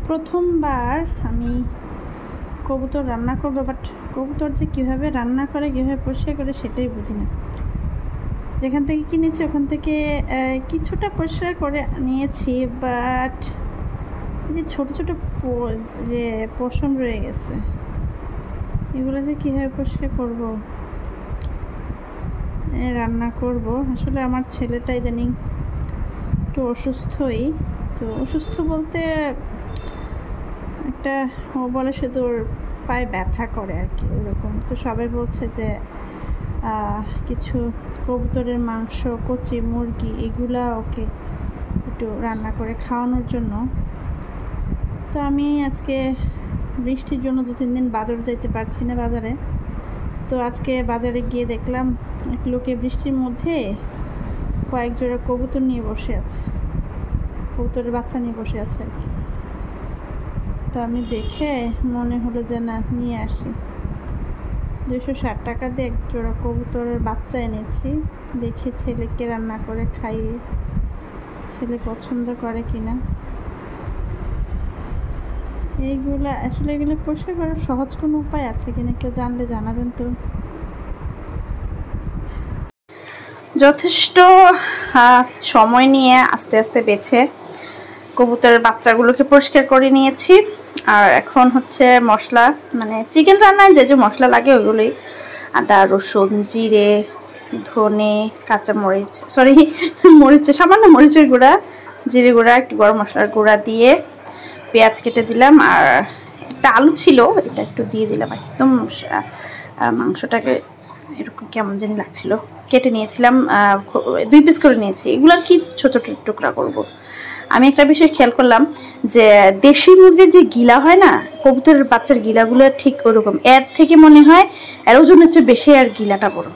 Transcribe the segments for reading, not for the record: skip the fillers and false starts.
প্রথমবার আমি কবুতর রান্না করবো, বাট কবুতর যে কীভাবে রান্না করে, কীভাবে পরিষ্কার করে সেটাই বুঝি না। যেখান থেকে কিনেছি ওখান থেকে কিছুটা পরিষ্কার করে নিয়েছি, বাট যে ছোটো ছোটো যে পশম রয়ে গেছে, এগুলো যে কীভাবে পরিষ্কার করব, রান্না করব। আসলে আমার ছেলেটা ইদানিং একটু অসুস্থই, তো অসুস্থ বলতে একটা ও বলে শুধু ওর পায়ে ব্যথা করে আর কি, ওরকম। তো সবাই বলছে যে কিছু কবুতরের মাংস, কচি মুরগি, এগুলা ওকে একটু রান্না করে খাওয়ানোর জন্য। তো আমি আজকে বৃষ্টির জন্য 2-3 দিন বাজার যাইতে পারছি না বাজারে। তো আজকে বাজারে গিয়ে দেখলাম এক লোকে বৃষ্টির মধ্যে কয়েক জোড়া কবুতর নিয়ে বসে আছে, কবুতরের বাচ্চা নিয়ে বসে আছে আর কি। তো আমি দেখে মনে হলো যে না, নিয়ে আসি। 260 টাকা দিয়ে এক জোড়া কবুতরের বাচ্চা এনেছি। দেখি ছেলেকে রান্না করে খাইয়ে, ছেলে পছন্দ করে কিনা। এইগুলা আসলে এগুলো পরিষ্কার করার সহজ কোনো উপায় আছে কিনা, কেউ জানলে জানাবেন তো। যথেষ্ট সময় নিয়ে আস্তে আস্তে বেছে কবুতরের বাচ্চাগুলোকে পরিষ্কার করে নিয়েছি। আর এখন হচ্ছে মশলা, মানে চিকেন রান্নায় যে যে মশলা লাগে ওইগুলোই, আদা, রসুন, জিরে, ধনে, কাঁচামরিচ, সামান্য মরিচের গুঁড়া, জিরে গুঁড়া, একটু গরম মশলার গুঁড়া দিয়ে পেঁয়াজ কেটে দিলাম। আর একটা আলু ছিল, এটা একটু দিয়ে দিলাম। একদম মাংসটাকে এরকম কেমন জানি লাগছিল, কেটে নিয়েছিলাম, 2 পিস করে নিয়েছি। এগুলোর কি ছোট ছোট টুকরা করব। আমি একটা বিষয় খেয়াল করলাম যে দেশি মুরগির যে গিলা হয় না, কবুতরের বাচ্চার গিলাগুলো ঠিক ওরকম, এর থেকে মনে হয় এর ওজন হচ্ছে বেশি, আর গিলাটা বড়,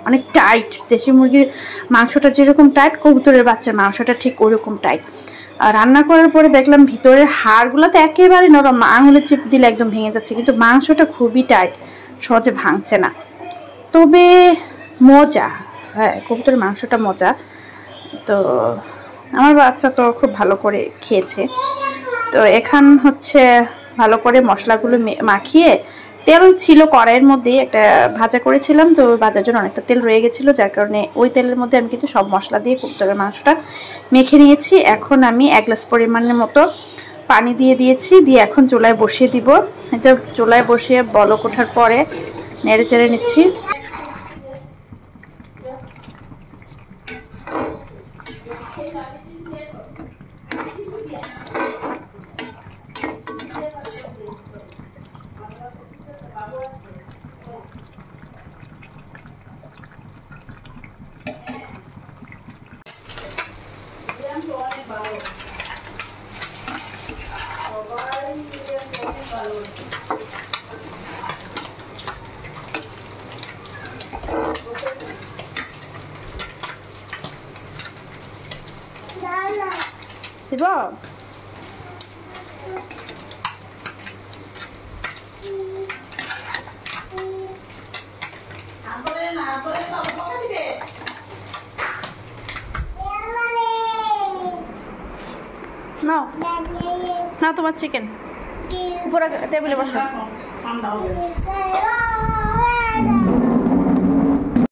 অনেক টাইট। দেশি মুরগির মাংসটা যেরকম টাইট, কবুতরের বাচ্চার মাংসটা ঠিক ওরকম টাইট। আর রান্না করার পরে দেখলাম ভিতরের হাড়গুলো তো একেবারে নরম, আঙুলে চিপ দিলে একদম ভেঙে যাচ্ছে, কিন্তু মাংসটা খুবই টাইট, সহজে ভাঙছে না। তবে মজা, হ্যাঁ, কবুতরের মাংসটা মজা। তো আমার বাচ্চা তো খুব ভালো করে খেয়েছে। তো এখন হচ্ছে ভালো করে মশলাগুলো মাখিয়ে, তেল ছিল কড়াইয়ের মধ্যে, একটা ভাজা করেছিলাম, তো ভাজার জন্য অনেকটা তেল রয়ে গেছিলো, যার কারণে ওই তেলের মধ্যে আমি কিন্তু সব মশলা দিয়ে কবুতরের মাংসটা মেখে নিয়েছি। এখন আমি 1 গ্লাস পরিমাণের মতো পানি দিয়ে দিয়েছি, দিয়ে এখন চুলায় বসিয়ে দিব। এটা চুলায় বসিয়ে বলক ওঠার পরে নেড়ে চেড়ে নিচ্ছি। দিব না, তোমার চিকেন উপরে টেবিলে বসো।